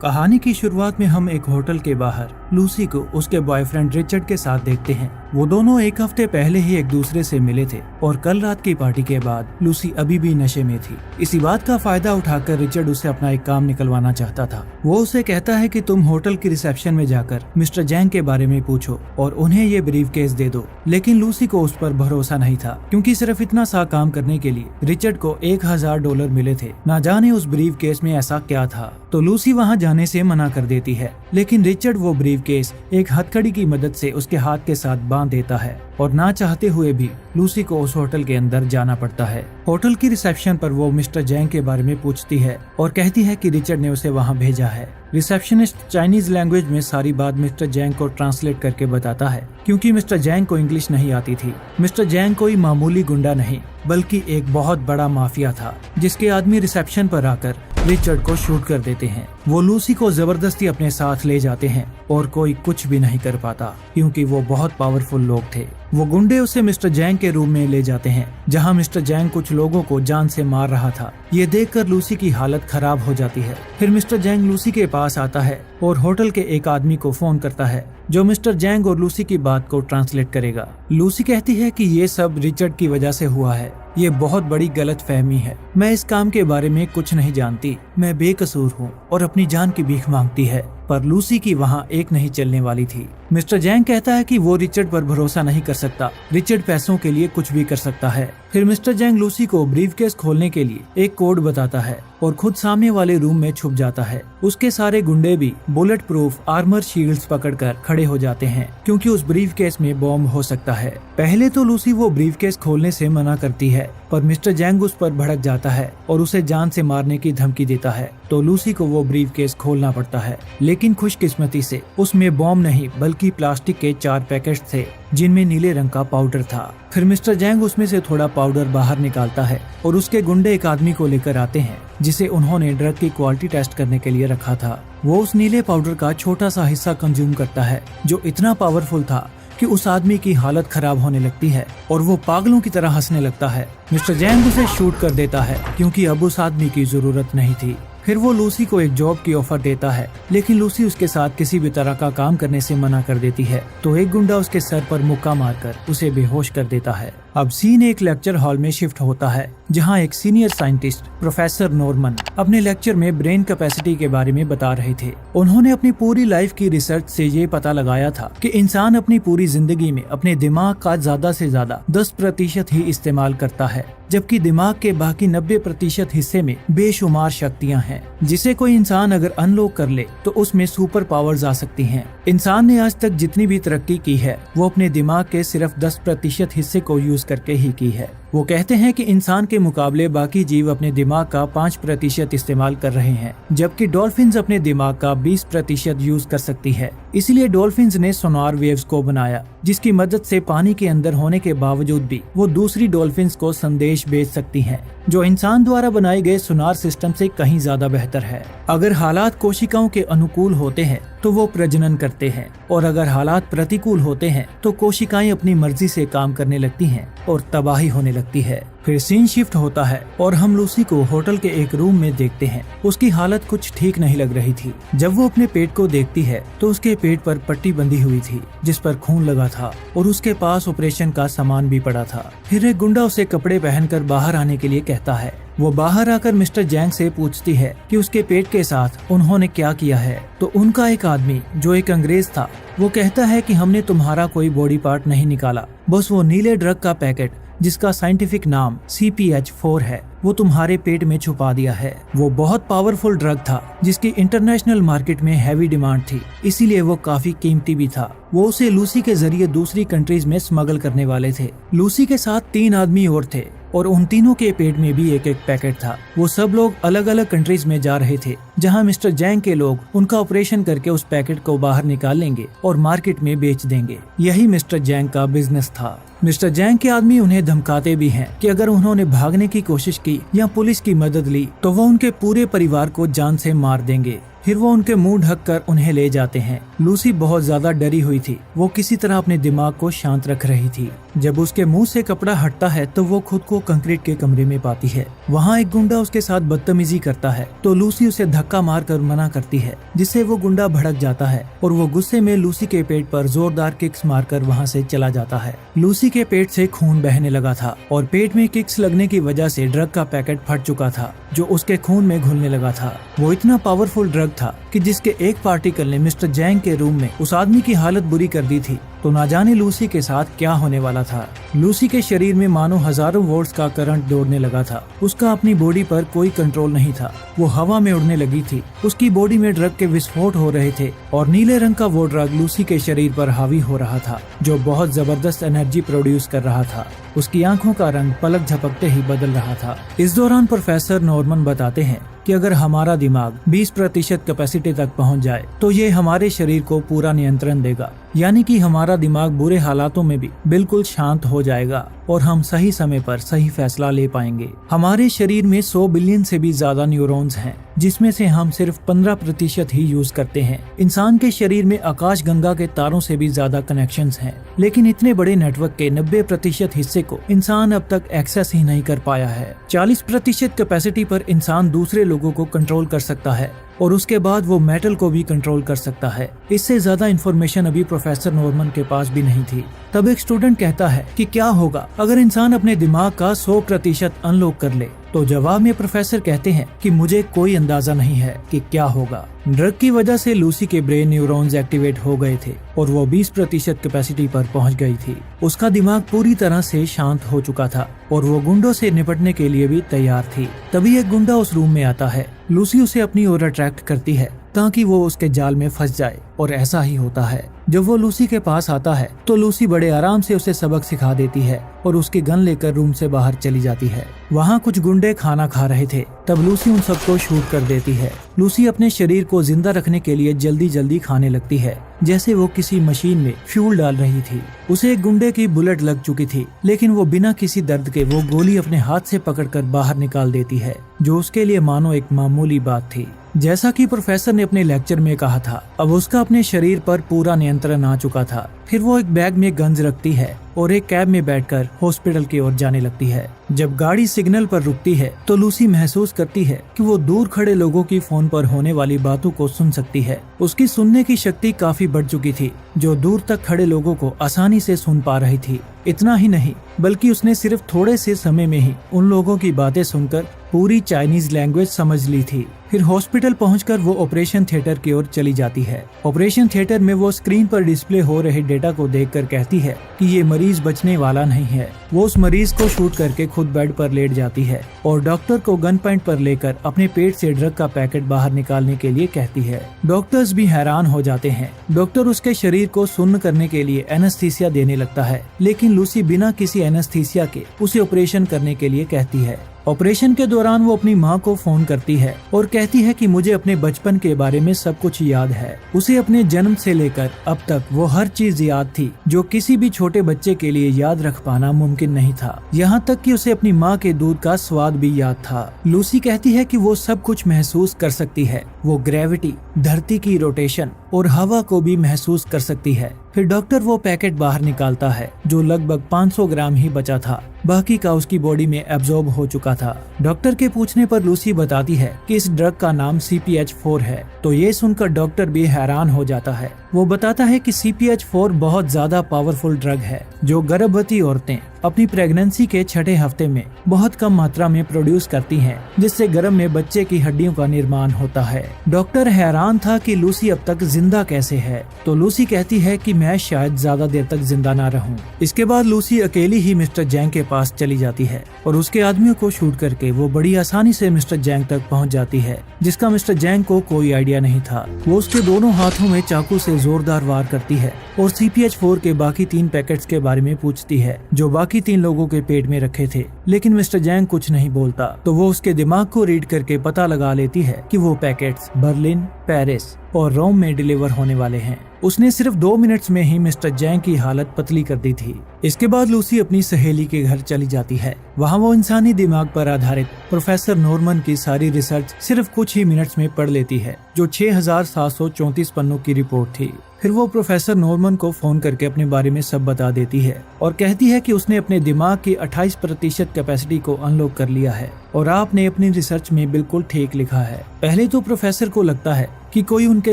कहानी की शुरुआत में हम एक होटल के बाहर लूसी को उसके बॉयफ्रेंड रिचर्ड के साथ देखते हैं। वो दोनों एक हफ्ते पहले ही एक दूसरे से मिले थे और कल रात की पार्टी के बाद लूसी अभी भी नशे में थी। इसी बात का फायदा उठाकर रिचर्ड उसे अपना एक काम निकलवाना चाहता था। वो उसे कहता है कि तुम होटल की रिसेप्शन में जाकर मिस्टर जैंग के बारे में पूछो और उन्हें ये ब्रीफ केस दे दो। लेकिन लूसी को उस पर भरोसा नहीं था, क्योंकि सिर्फ इतना सा काम करने के लिए रिचर्ड को $1000 मिले थे। ना जाने उस ब्रीफ केस में ऐसा क्या था। तो लूसी वहाँ जाने से मना कर देती है, लेकिन रिचर्ड वो ब्रीफ केस एक हथकड़ी की मदद से उसके हाथ के साथ बांध देता है और ना चाहते हुए भी लूसी को उस होटल के अंदर जाना पड़ता है। होटल की रिसेप्शन पर वो मिस्टर जैंग के बारे में पूछती है और कहती है कि रिचर्ड ने उसे वहाँ भेजा है। रिसेप्शनिस्ट चाइनीज लैंग्वेज में सारी बात मिस्टर जैंग को ट्रांसलेट करके बताता है, क्योंकि मिस्टर जैंग को इंग्लिश नहीं आती थी। मिस्टर जैंग कोई मामूली गुंडा नहीं बल्कि एक बहुत बड़ा माफिया था, जिसके आदमी रिसेप्शन पर आकर रिचर्ड को शूट कर देते हैं। वो लूसी को जबरदस्ती अपने साथ ले जाते हैं और कोई कुछ भी नहीं कर पाता, क्योंकि वो बहुत पावरफुल लोग थे। वो गुंडे उसे मिस्टर जैंग के रूम में ले जाते हैं, जहां मिस्टर जैंग कुछ लोगों को जान से मार रहा था। ये देखकर लूसी की हालत खराब हो जाती है। फिर मिस्टर जैंग लूसी के पास आता है और होटल के एक आदमी को फोन करता है, जो मिस्टर जैंग और लूसी की बात को ट्रांसलेट करेगा। लूसी कहती है कि ये सब रिचर्ड की वजह से हुआ है। ये बहुत बड़ी गलत फहमी है। मैं इस काम के बारे में कुछ नहीं जानती। मैं बेकसूर हूँ और अपनी जान की भीख मांगती है। पर लूसी की वहाँ एक नहीं चलने वाली थी। मिस्टर जैंग कहता है कि वो रिचर्ड पर भरोसा नहीं कर सकता। रिचर्ड पैसों के लिए कुछ भी कर सकता है। फिर मिस्टर जैंग लूसी को ब्रीफकेस खोलने के लिए एक कोड बताता है और खुद सामने वाले रूम में छुप जाता है। उसके सारे गुंडे भी बुलेट प्रूफ आर्मर शील्ड्स पकड़कर खड़े हो जाते हैं, क्योंकि उस ब्रीफकेस में बॉम्ब हो सकता है। पहले तो लूसी वो ब्रीफकेस खोलने से मना करती है, पर मिस्टर जैंग उस पर भड़क जाता है और उसे जान से मारने की धमकी देता है। तो लूसी को वो ब्रीफकेस खोलना पड़ता है, लेकिन खुशकिस्मती से उसमें बॉम्ब नहीं बल्कि प्लास्टिक के 4 पैकेट थे, जिनमें नीले रंग का पाउडर था। फिर मिस्टर जैंग उसमें से थोड़ा पाउडर बाहर निकालता है और उसके गुंडे एक आदमी को लेकर आते हैं, जिसे उन्होंने ड्रग की क्वालिटी टेस्ट करने के लिए रखा था। वो उस नीले पाउडर का छोटा सा हिस्सा कंज्यूम करता है, जो इतना पावरफुल था कि उस आदमी की हालत खराब होने लगती है और वो पागलों की तरह हंसने लगता है। मिस्टर जैंग उसे शूट कर देता है, क्योंकि अब उस आदमी की जरूरत नहीं थी। फिर वो लूसी को एक जॉब की ऑफर देता है, लेकिन लूसी उसके साथ किसी भी तरह का काम करने से मना कर देती है। तो एक गुंडा उसके सर पर मुक्का मारकर उसे बेहोश कर देता है। अब सीन एक लेक्चर हॉल में शिफ्ट होता है, जहां एक सीनियर साइंटिस्ट प्रोफेसर नॉर्मन अपने लेक्चर में ब्रेन कैपेसिटी के बारे में बता रहे थे। उन्होंने अपनी पूरी लाइफ की रिसर्च से ये पता लगाया था कि इंसान अपनी पूरी जिंदगी में अपने दिमाग का ज्यादा से ज्यादा 10% ही इस्तेमाल करता है, जबकि दिमाग के बाकी 90% हिस्से में बेशुमार शक्तियाँ हैं, जिसे कोई इंसान अगर अनलॉक कर ले तो उसमें सुपर पावर्स आ सकती हैं। इंसान ने आज तक जितनी भी तरक्की की है, वो अपने दिमाग के सिर्फ 10% हिस्से को यूज करके ही की है। वो कहते हैं कि इंसान के मुकाबले बाकी जीव अपने दिमाग का 5% इस्तेमाल कर रहे हैं, जबकि डॉल्फिन्स अपने दिमाग का 20% यूज कर सकती है। इसलिए डॉल्फिन्स ने सोनार वेव्स को बनाया, जिसकी मदद से पानी के अंदर होने के बावजूद भी वो दूसरी डॉल्फिन्स को संदेश भेज सकती हैं, जो इंसान द्वारा बनाए गए सोनार सिस्टम से कहीं ज्यादा बेहतर है। अगर हालात कोशिकाओं के अनुकूल होते हैं तो वो प्रजनन करते हैं, और अगर हालात प्रतिकूल होते हैं तो कोशिकाएं अपनी मर्जी से काम करने लगती हैं और तबाही होने लगती है। फिर सीन शिफ्ट होता है और हम लूसी को होटल के एक रूम में देखते हैं। उसकी हालत कुछ ठीक नहीं लग रही थी। जब वो अपने पेट को देखती है तो उसके पेट पर पट्टी बंधी हुई थी, जिस पर खून लगा था, और उसके पास ऑपरेशन का सामान भी पड़ा था। फिर एक गुंडा उसे कपड़े पहनकर बाहर आने के लिए कहता है। वो बाहर आकर मिस्टर जैंग से पूछती है कि उसके पेट के साथ उन्होंने क्या किया है। तो उनका एक आदमी, जो एक अंग्रेज था, वो कहता है कि हमने तुम्हारा कोई बॉडी पार्ट नहीं निकाला, बस वो नीले ड्रग का पैकेट, जिसका साइंटिफिक नाम CPH4 है, वो तुम्हारे पेट में छुपा दिया है। वो बहुत पावरफुल ड्रग था, जिसकी इंटरनेशनल मार्केट में हैवी डिमांड थी, इसीलिए वो काफी कीमती भी था। वो उसे लूसी के जरिए दूसरी कंट्रीज में स्मगल करने वाले थे। लूसी के साथ 3 आदमी और थे, और उन तीनों के पेट में भी एक पैकेट था। वो सब लोग अलग अलग कंट्रीज में जा रहे थे, जहां मिस्टर जैंग के लोग उनका ऑपरेशन करके उस पैकेट को बाहर निकाल लेंगे और मार्केट में बेच देंगे। यही मिस्टर जैंग का बिजनेस था। मिस्टर जैंग के आदमी उन्हें धमकाते भी हैं कि अगर उन्होंने भागने की कोशिश की या पुलिस की मदद ली तो वो उनके पूरे परिवार को जान से मार देंगे। फिर वो उनके मुंह ढककर उन्हें ले जाते हैं। लूसी बहुत ज्यादा डरी हुई थी। वो किसी तरह अपने दिमाग को शांत रख रही थी। जब उसके मुंह से कपड़ा हटता है तो वो खुद को कंक्रीट के कमरे में पाती है। वहाँ एक गुंडा उसके साथ बदतमीजी करता है तो लूसी उसे धक्का मारकर मना करती है, जिससे वो गुंडा भड़क जाता है और वो गुस्से में लूसी के पेट पर जोरदार किक्स मारकर वहाँ से चला जाता है। लूसी के पेट से खून बहने लगा था और पेट में किक्स लगने की वजह से ड्रग का पैकेट फट चुका था, जो उसके खून में घुलने लगा था। वो इतना पावरफुल ड्रग था कि जिसके एक पार्टिकल ने मिस्टर जैंग के रूम में उस आदमी की हालत बुरी कर दी थी। तो ना जाने लूसी के साथ क्या होने वाला था। लूसी के शरीर में मानो हजारों वोल्ट्स का करंट दौड़ने लगा था। उसका अपनी बॉडी पर कोई कंट्रोल नहीं था। वो हवा में उड़ने लगी थी। उसकी बॉडी में ड्रग के विस्फोट हो रहे थे और नीले रंग का वो ड्रग लूसी के शरीर पर हावी हो रहा था, जो बहुत जबरदस्त एनर्जी प्रोड्यूस कर रहा था। उसकी आंखों का रंग पलक झपकते ही बदल रहा था। इस दौरान प्रोफेसर नॉर्मन बताते हैं कि अगर हमारा दिमाग 20% कैपेसिटी तक पहुंच जाए तो ये हमारे शरीर को पूरा नियंत्रण देगा, यानी कि हमारा दिमाग बुरे हालातों में भी बिल्कुल शांत हो जाएगा और हम सही समय पर सही फैसला ले पाएंगे। हमारे शरीर में 100 बिलियन से भी ज्यादा न्यूरॉन्स हैं, जिसमें से हम सिर्फ 15% ही यूज करते हैं। इंसान के शरीर में आकाश गंगा के तारों से भी ज्यादा कनेक्शंस हैं, लेकिन इतने बड़े नेटवर्क के 90% हिस्से को इंसान अब तक एक्सेस ही नहीं कर पाया है। 40% कैपेसिटी पर इंसान दूसरे लोगों को कंट्रोल कर सकता है और उसके बाद वो मेटल को भी कंट्रोल कर सकता है। इससे ज्यादा इन्फॉर्मेशन अभी प्रोफेसर नॉर्मन के पास भी नहीं थी। तब एक स्टूडेंट कहता है कि क्या होगा अगर इंसान अपने दिमाग का 100% अनलॉक कर ले। तो जवाब में प्रोफेसर कहते हैं कि मुझे कोई अंदाजा नहीं है कि क्या होगा। ड्रग की वजह से लूसी के ब्रेन न्यूरॉन्स एक्टिवेट हो गए थे और वो 20% कैपेसिटी पर पहुंच गई थी। उसका दिमाग पूरी तरह से शांत हो चुका था और वो गुंडों से निपटने के लिए भी तैयार थी। तभी एक गुंडा उस रूम में आता है। लूसी उसे अपनी ओर अट्रैक्ट करती है ताकि वो उसके जाल में फंस जाए, और ऐसा ही होता है। जब वो लूसी के पास आता है तो लूसी बड़े आराम से उसे सबक सिखा देती है और उसकी गन लेकर रूम से बाहर चली जाती है। वहाँ कुछ गुंडे खाना खा रहे थे, तब लूसी उन सबको शूट कर देती है। लूसी अपने शरीर को जिंदा रखने के लिए जल्दी जल्दी खाने लगती है, जैसे वो किसी मशीन में फ्यूल डाल रही थी। उसे एक गुंडे की बुलेट लग चुकी थी, लेकिन वो बिना किसी दर्द के वो गोली अपने हाथ से पकड़कर बाहर निकाल देती है, जो उसके लिए मानो एक मामूली बात थी। जैसा कि प्रोफेसर ने अपने लेक्चर में कहा था, अब उसका अपने शरीर पर पूरा नियंत्रण आ चुका था। फिर वो एक बैग में गन्स रखती है और एक कैब में बैठकर हॉस्पिटल की ओर जाने लगती है। जब गाड़ी सिग्नल पर रुकती है तो लूसी महसूस करती है कि वो दूर खड़े लोगों की फोन पर होने वाली बातों को सुन सकती है। उसकी सुनने की शक्ति काफी बढ़ चुकी थी, जो दूर तक खड़े लोगों को आसानी से सुन पा रही थी। इतना ही नहीं, बल्कि उसने सिर्फ थोड़े से समय में ही उन लोगों की बातें सुनकर पूरी चाइनीज लैंग्वेज समझ ली थी। फिर हॉस्पिटल पहुंचकर वो ऑपरेशन थिएटर की ओर चली जाती है। ऑपरेशन थिएटर में वो स्क्रीन पर डिस्प्ले हो रहे डेटा को देखकर कहती है कि ये मरीज बचने वाला नहीं है। वो उस मरीज को शूट करके खुद बेड पर लेट जाती है और डॉक्टर को गन पॉइंट पर लेकर अपने पेट से ड्रग का पैकेट बाहर निकालने के लिए कहती है। डॉक्टर्स भी हैरान हो जाते हैं। डॉक्टर उसके शरीर को सुन्न करने के लिए एनेस्थीसिया देने लगता है, लेकिन लूसी बिना किसी एनेस्थीसिया के उसे ऑपरेशन करने के लिए कहती है। ऑपरेशन के दौरान वो अपनी माँ को फोन करती है और कहती है कि मुझे अपने बचपन के बारे में सब कुछ याद है। उसे अपने जन्म से लेकर अब तक वो हर चीज याद थी, जो किसी भी छोटे बच्चे के लिए याद रख पाना मुमकिन नहीं था। यहाँ तक कि उसे अपनी माँ के दूध का स्वाद भी याद था। लूसी कहती है कि वो सब कुछ महसूस कर सकती है। वो ग्रेविटी, धरती की रोटेशन और हवा को भी महसूस कर सकती है। फिर डॉक्टर वो पैकेट बाहर निकालता है, जो लगभग 500 ग्राम ही बचा था। बाकी का उसकी बॉडी में एब्जॉर्ब हो चुका था। डॉक्टर के पूछने पर लूसी बताती है कि इस ड्रग का नाम CPH4 है। तो ये सुनकर डॉक्टर भी हैरान हो जाता है। वो बताता है कि CPH4 बहुत ज्यादा पावरफुल ड्रग है, जो गर्भवती औरतें अपनी प्रेगनेंसी के 6ठे हफ्ते में बहुत कम मात्रा में प्रोड्यूस करती हैं, जिससे गर्भ में बच्चे की हड्डियों का निर्माण होता है। डॉक्टर हैरान था कि लूसी अब तक जिंदा कैसे है। तो लूसी कहती है कि मैं शायद ज्यादा देर तक जिंदा ना रहूं। इसके बाद लूसी अकेली ही मिस्टर जैंग के पास चली जाती है और उसके आदमियों को शूट करके वो बड़ी आसानी से मिस्टर जैंग तक पहुंच जाती है, जिसका मिस्टर जैंग को कोई आइडिया नहीं था। वो उसके दोनों हाथों में चाकू से जोरदार वार करती है और CPH4 के बाकी 3 पैकेट्स के बारे में पूछती है, जो बाकी बाकी 3 लोगों के पेट में रखे थे, लेकिन मिस्टर जैंग कुछ नहीं बोलता तो वो उसके दिमाग को रीड करके पता लगा लेती है कि वो पैकेट्स बर्लिन, पेरिस और रोम में डिलीवर होने वाले हैं। उसने सिर्फ 2 मिनट्स में ही मिस्टर जैंग की हालत पतली कर दी थी। इसके बाद लूसी अपनी सहेली के घर चली जाती है। वहाँ वो इंसानी दिमाग पर आधारित प्रोफेसर नॉर्मन की सारी रिसर्च सिर्फ कुछ ही मिनट्स में पढ़ लेती है, जो 6734 पन्नों की रिपोर्ट थी। फिर वो प्रोफेसर नॉर्मन को फोन करके अपने बारे में सब बता देती है और कहती है कि उसने अपने दिमाग की 28% कैपेसिटी को अनलॉक कर लिया है और आपने अपनी रिसर्च में बिल्कुल ठीक लिखा है। पहले तो प्रोफेसर को लगता है कि कोई उनके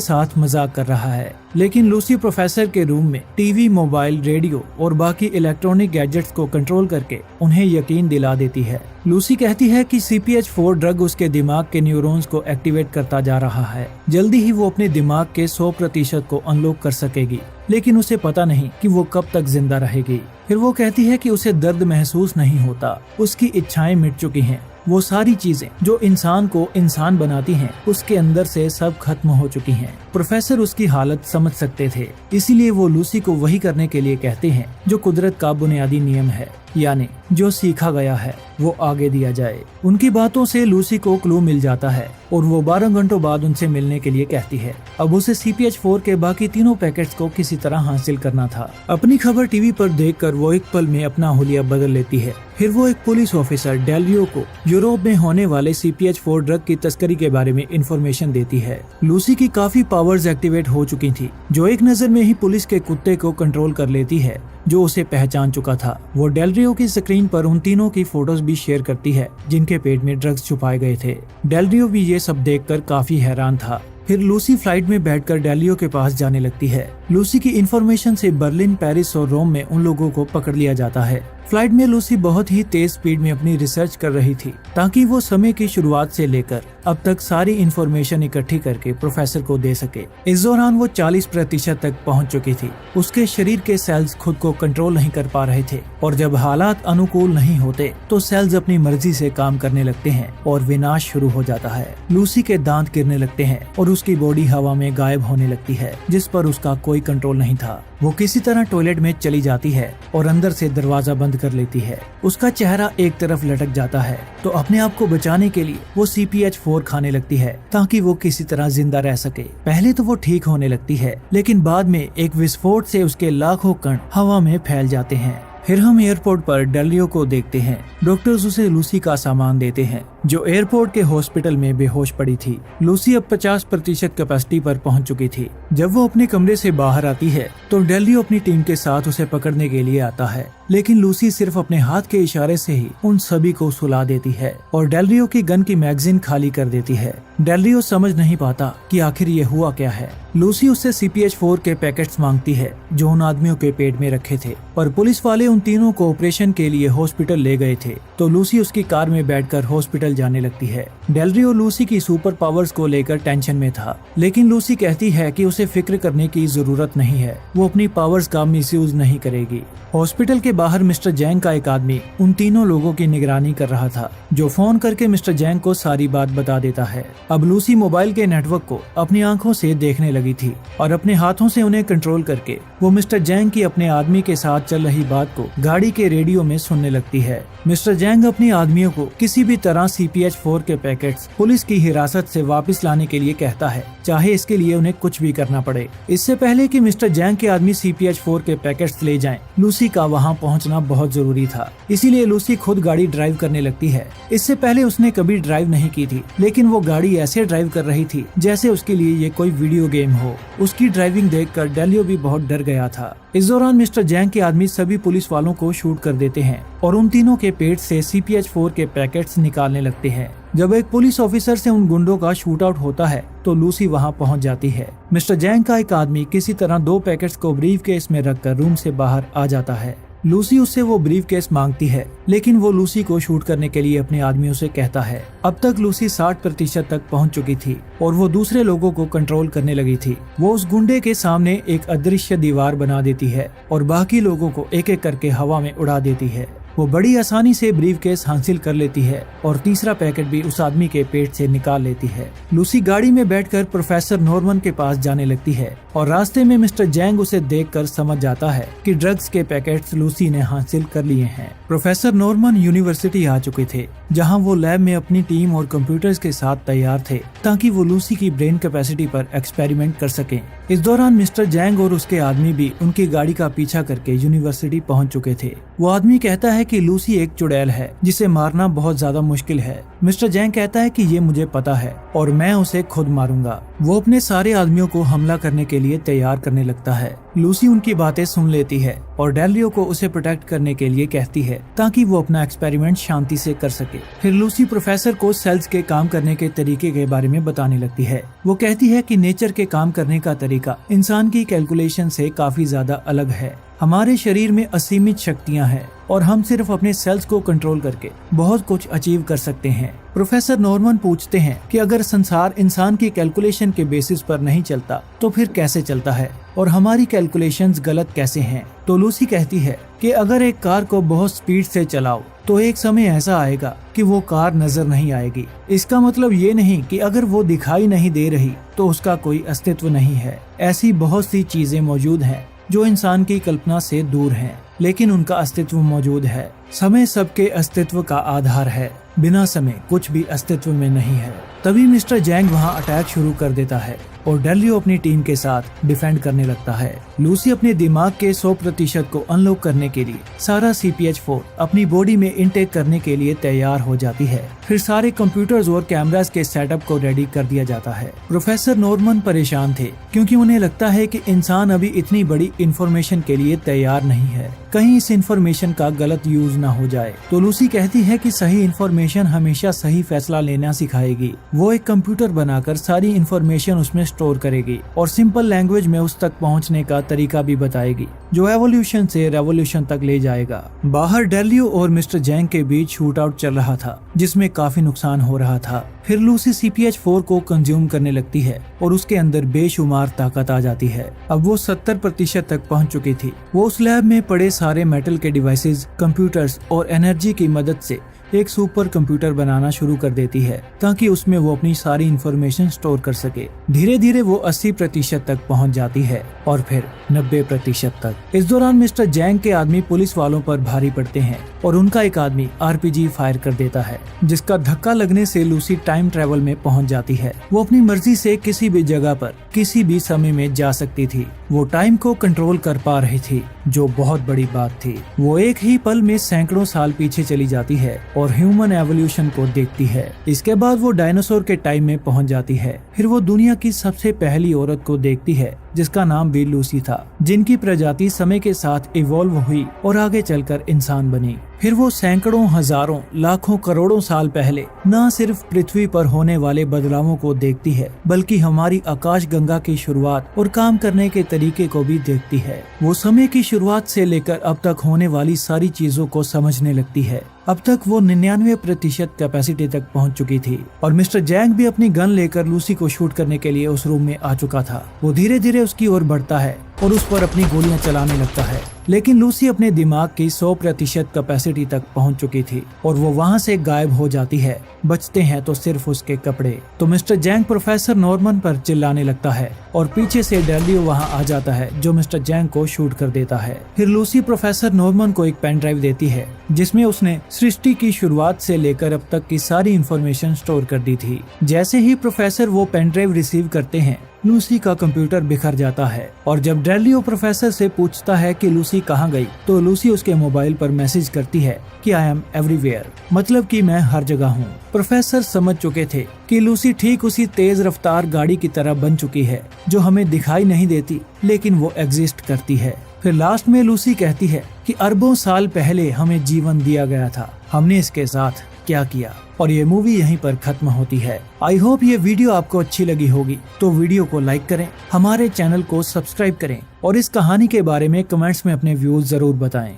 साथ मजाक कर रहा है, लेकिन लूसी प्रोफेसर के रूम में टीवी, मोबाइल, रेडियो और बाकी इलेक्ट्रॉनिक गैजेट्स को कंट्रोल करके उन्हें यकीन दिला देती है। लूसी कहती है कि CPH4 ड्रग उसके दिमाग के न्यूरॉन्स को एक्टिवेट करता जा रहा है। जल्दी ही वो अपने दिमाग के 100% को अनलॉक कर सकेगी, लेकिन उसे पता नहीं कि वो कब तक जिंदा रहेगी। फिर वो कहती है कि उसे दर्द महसूस नहीं होता, उसकी इच्छाएं मिट चुकी हैं। वो सारी चीजें जो इंसान को इंसान बनाती हैं, उसके अंदर से सब खत्म हो चुकी हैं। प्रोफेसर उसकी हालत समझ सकते थे, इसीलिए वो लूसी को वही करने के लिए कहते हैं जो कुदरत का बुनियादी नियम है, यानी जो सीखा गया है वो आगे दिया जाए। उनकी बातों से लूसी को क्लू मिल जाता है और वो 12 घंटों बाद उनसे मिलने के लिए कहती है। अब उसे CPH4 के बाकी 3 पैकेट्स को किसी तरह हासिल करना था। अपनी खबर टीवी पर देखकर वो एक पल में अपना हुलिया बदल लेती है। फिर वो एक पुलिस ऑफिसर डेलियो को यूरोप में होने वाले CPH4 ड्रग की तस्करी के बारे में इंफॉर्मेशन देती है। लूसी की काफी पावर्स एक्टिवेट हो चुकी थी, जो एक नजर में ही पुलिस के कुत्ते को कंट्रोल कर लेती है, जो उसे पहचान चुका था। वो डेलरियो की स्क्रीन पर उन तीनों की फोटोज भी शेयर करती है जिनके पेट में ड्रग्स छुपाए गए थे। डेलरियो भी ये सब देखकर काफी हैरान था। फिर लूसी फ्लाइट में बैठकर डेलियो के पास जाने लगती है। लूसी की इंफॉर्मेशन से बर्लिन, पेरिस और रोम में उन लोगों को पकड़ लिया जाता है। फ्लाइट में लूसी बहुत ही तेज स्पीड में अपनी रिसर्च कर रही थी, ताकि वो समय की शुरुआत से लेकर अब तक सारी इंफॉर्मेशन इकट्ठी करके प्रोफेसर को दे सके। इस दौरान वो 40% तक पहुंच चुकी थी। उसके शरीर के सेल्स खुद को कंट्रोल नहीं कर पा रहे थे और जब हालात अनुकूल नहीं होते तो सेल्स अपनी मर्जी से काम करने लगते हैं और विनाश शुरू हो जाता है। लूसी के दांत गिरने लगते हैं और उसकी बॉडी हवा में गायब होने लगती है, जिस पर उसका कोई कंट्रोल नहीं था। वो किसी तरह टॉयलेट में चली जाती है और अंदर से दरवाजा बंद कर लेती है। उसका चेहरा एक तरफ लटक जाता है, तो अपने आप को बचाने के लिए वो CPH4 खाने लगती है ताकि वो किसी तरह जिंदा रह सके। पहले तो वो ठीक होने लगती है, लेकिन बाद में एक विस्फोट से उसके लाखों कण हवा में फैल जाते हैं। फिर हम एयरपोर्ट पर डेलियो को देखते हैं। डॉक्टर्स उसे लूसी का सामान देते हैं, जो एयरपोर्ट के हॉस्पिटल में बेहोश पड़ी थी। लूसी अब 50% कैपेसिटी पर पहुंच चुकी थी। जब वो अपने कमरे से बाहर आती है तो डेलियो अपनी टीम के साथ उसे पकड़ने के लिए आता है, लेकिन लूसी सिर्फ अपने हाथ के इशारे से ही उन सभी को सुला देती है और डेलियो की गन की मैगजीन खाली कर देती है। डेलियो समझ नहीं पाता कि आखिर ये हुआ क्या है। लूसी उससे CPH4 के पैकेट्स मांगती है जो उन आदमियों के पेट में रखे थे, पर पुलिस वाले उन तीनों को ऑपरेशन के लिए हॉस्पिटल ले गए थे, तो लूसी उसकी कार में बैठकर हॉस्पिटल जाने लगती है। डेलरियो लूसी की सुपर पावर्स को लेकर टेंशन में था, लेकिन लूसी कहती है कि उसे फिक्र करने की जरूरत नहीं है, वो अपनी पावर्स का मिसयूज नहीं करेगी। हॉस्पिटल के बाहर मिस्टर जैंग का एक आदमी उन तीनों लोगों की निगरानी कर रहा था, जो फोन करके मिस्टर जैंग को सारी बात बता देता है। अब लूसी मोबाइल के नेटवर्क को अपनी आंखों से देखने लगी थी और अपने हाथों से उन्हें कंट्रोल करके वो मिस्टर जैंग की अपने आदमी के साथ चल रही बात को गाड़ी के रेडियो में सुनने लगती है। मिस्टर जैंग अपने आदमियों को किसी भी तरह CPH4 के पैकेट्स पुलिस की हिरासत से वापस लाने के लिए कहता है, चाहे इसके लिए उन्हें कुछ भी करना पड़े। इससे पहले कि मिस्टर जैंग के आदमी CPH4 के पैकेट्स ले जाएं, लूसी का वहां पहुंचना बहुत जरूरी था। इसीलिए लूसी खुद गाड़ी ड्राइव करने लगती है। इससे पहले उसने कभी ड्राइव नहीं की थी, लेकिन वो गाड़ी ऐसे ड्राइव कर रही थी जैसे उसके लिए ये कोई वीडियो गेम हो। उसकी ड्राइविंग देखकर डेलियो भी बहुत डर गया था। इस दौरान मिस्टर जैंग के आदमी सभी पुलिस वालों को शूट कर देते हैं और उन तीनों के पेट से CPH4 के पैकेट्स निकालने लगते हैं। जब एक पुलिस ऑफिसर से उन गुंडों का शूट आउट होता है तो लूसी वहां पहुंच जाती है। मिस्टर जैंग का एक आदमी किसी तरह 2 पैकेट्स को ब्रीफ केस में रखकर रूम से बाहर आ जाता है। लूसी उससे वो ब्रीफ केस मांगती है, लेकिन वो लूसी को शूट करने के लिए अपने आदमियों से कहता है। अब तक लूसी 60% तक पहुंच चुकी थी और वो दूसरे लोगों को कंट्रोल करने लगी थी। वो उस गुंडे के सामने एक अदृश्य दीवार बना देती है और बाकी लोगों को एक एक करके हवा में उड़ा देती है। वो बड़ी आसानी से ब्रीफकेस हासिल कर लेती है और तीसरा पैकेट भी उस आदमी के पेट से निकाल लेती है। लूसी गाड़ी में बैठकर प्रोफेसर नॉर्मन के पास जाने लगती है और रास्ते में मिस्टर जैंग उसे देखकर समझ जाता है कि ड्रग्स के पैकेट्स लूसी ने हासिल कर लिए हैं। प्रोफेसर नॉर्मन यूनिवर्सिटी आ चुके थे, जहां वो लैब में अपनी टीम और कंप्यूटर्स के साथ तैयार थे ताकि वो लूसी की ब्रेन कैपेसिटी पर एक्सपेरिमेंट कर सकें। इस दौरान मिस्टर जैंग और उसके आदमी भी उनकी गाड़ी का पीछा करके यूनिवर्सिटी पहुंच चुके थे। वो आदमी कहता है कि लूसी एक चुड़ैल है जिसे मारना बहुत ज्यादा मुश्किल है। मिस्टर जैंग कहता है कि ये मुझे पता है और मैं उसे खुद मारूंगा। वो अपने सारे आदमियों को हमला करने के लिए तैयार करने लगता है। लूसी उनकी बातें सुन लेती है और डेलियो को उसे प्रोटेक्ट करने के लिए कहती है ताकि वो अपना एक्सपेरिमेंट शांति से कर सके। फिर लूसी प्रोफेसर को सेल्स के काम करने के तरीके के बारे में बताने लगती है। वो कहती है कि नेचर के काम करने का तरीका इंसान की कैलकुलेशन से काफी ज्यादा अलग है। हमारे शरीर में असीमित शक्तियां हैं और हम सिर्फ अपने सेल्स को कंट्रोल करके बहुत कुछ अचीव कर सकते हैं। प्रोफेसर नॉर्मन पूछते हैं कि अगर संसार इंसान की कैलकुलेशन के बेसिस पर नहीं चलता तो फिर कैसे चलता है और हमारी कैलकुलेशंस गलत कैसे हैं। तो लूसी कहती है कि अगर एक कार को बहुत स्पीड से चलाओ तो एक समय ऐसा आएगा कि वो कार नजर नहीं आएगी। इसका मतलब ये नहीं कि अगर वो दिखाई नहीं दे रही तो उसका कोई अस्तित्व नहीं है। ऐसी बहुत सी चीजें मौजूद हैं जो इंसान की कल्पना से दूर हैं, लेकिन उनका अस्तित्व मौजूद है। समय सबके अस्तित्व का आधार है, बिना समय कुछ भी अस्तित्व में नहीं है। तभी मिस्टर जैंग वहां अटैक शुरू कर देता है और डेलियो अपनी टीम के साथ डिफेंड करने लगता है। लूसी अपने दिमाग के 100% को अनलॉक करने के लिए सारा CPH-4 अपनी बॉडी में इनटेक करने के लिए तैयार हो जाती है। फिर सारे कंप्यूटर्स और कैमरास के सेटअप को रेडी कर दिया जाता है। प्रोफेसर नॉर्मन परेशान थे क्योंकि उन्हें लगता है कि इंसान अभी इतनी बड़ी इंफॉर्मेशन के लिए तैयार नहीं है, कहीं इस इंफॉर्मेशन का गलत यूज ना हो जाए। तो लूसी कहती है कि सही इंफॉर्मेशन हमेशा सही फैसला लेना सिखाएगी। वो एक कंप्यूटर बनाकर सारी इंफॉर्मेशन उसमें स्टोर करेगी और सिंपल लैंग्वेज में उस तक पहुंचने का तरीका भी बताएगी, जो एवोल्यूशन से रेवोल्यूशन तक ले जाएगा। बाहर डेलियो और मिस्टर जैंग के बीच शूट आउट चल रहा था जिसमें काफी नुकसान हो रहा था। फिर लूसी CPH-4 को कंज्यूम करने लगती है और उसके अंदर बेशुमार ताकत आ जाती है। अब वो 70% तक पहुंच चुकी थी। वो उस लैब में पड़े सारे मेटल के डिवाइसेस, कंप्यूटर्स और एनर्जी की मदद से एक सुपर कंप्यूटर बनाना शुरू कर देती है ताकि उसमें वो अपनी सारी इंफॉर्मेशन स्टोर कर सके। धीरे धीरे वो 80% तक पहुंच जाती है और फिर 90% तक। इस दौरान मिस्टर जैंग के आदमी पुलिस वालों पर भारी पड़ते हैं और उनका एक आदमी RPG फायर कर देता है, जिसका धक्का लगने से लूसी टाइम ट्रेवल में पहुंच जाती है। वो अपनी मर्जी से किसी भी जगह पर किसी भी समय में जा सकती थी। वो टाइम को कंट्रोल कर पा रही थी, जो बहुत बड़ी बात थी। वो एक ही पल में सैकड़ों साल पीछे चली जाती है और ह्यूमन एवोल्यूशन को देखती है। इसके बाद वो डायनासोर के टाइम में पहुंच जाती है। फिर वो दुनिया की सबसे पहली औरत को देखती है जिसका नाम भी लूसी था, जिनकी प्रजाति समय के साथ इवॉल्व हुई और आगे चलकर इंसान बनी। फिर वो सैकड़ों, हजारों, लाखों, करोड़ों साल पहले न सिर्फ पृथ्वी पर होने वाले बदलावों को देखती है, बल्कि हमारी आकाश गंगा की शुरुआत और काम करने के तरीके को भी देखती है। वो समय की शुरुआत से लेकर अब तक होने वाली सारी चीजों को समझने लगती है। अब तक वो 99% कैपेसिटी तक पहुंच चुकी थी और मिस्टर जैंग भी अपनी गन लेकर लूसी को शूट करने के लिए उस रूम में आ चुका था। वो धीरे धीरे उसकी ओर बढ़ता है और उस पर अपनी गोलियां चलाने लगता है, लेकिन लूसी अपने दिमाग की 100% कैपेसिटी तक पहुंच चुकी थी और वो वहां से गायब हो जाती है। बचते हैं तो सिर्फ उसके कपड़े। तो मिस्टर जैंग प्रोफेसर नॉर्मन पर चिल्लाने लगता है और पीछे से डेलियो वहां आ जाता है, जो मिस्टर जैंग को शूट कर देता है। फिर लूसी प्रोफेसर नॉर्मन को एक पेन ड्राइव देती है जिसमें उसने सृष्टि की शुरुआत से लेकर अब तक की सारी इंफॉर्मेशन स्टोर कर दी थी। जैसे ही प्रोफेसर वो पेन ड्राइव रिसीव करते हैं, लूसी का कंप्यूटर बिखर जाता है और जब डेलियो प्रोफेसर से पूछता है कि लूसी कहाँ गई, तो लूसी उसके मोबाइल पर मैसेज करती है कि आई एम एवरीवेयर, मतलब कि मैं हर जगह हूँ। प्रोफेसर समझ चुके थे कि लूसी ठीक उसी तेज रफ्तार गाड़ी की तरह बन चुकी है जो हमें दिखाई नहीं देती, लेकिन वो एग्जिस्ट करती है। फिर लास्ट में लूसी कहती है कि अरबों साल पहले हमें जीवन दिया गया था, हमने इसके साथ क्या किया। और ये मूवी यहीं पर खत्म होती है। आई होप ये वीडियो आपको अच्छी लगी होगी, तो वीडियो को लाइक करें, हमारे चैनल को सब्सक्राइब करें और इस कहानी के बारे में कमेंट्स में अपने व्यूज जरूर बताएं।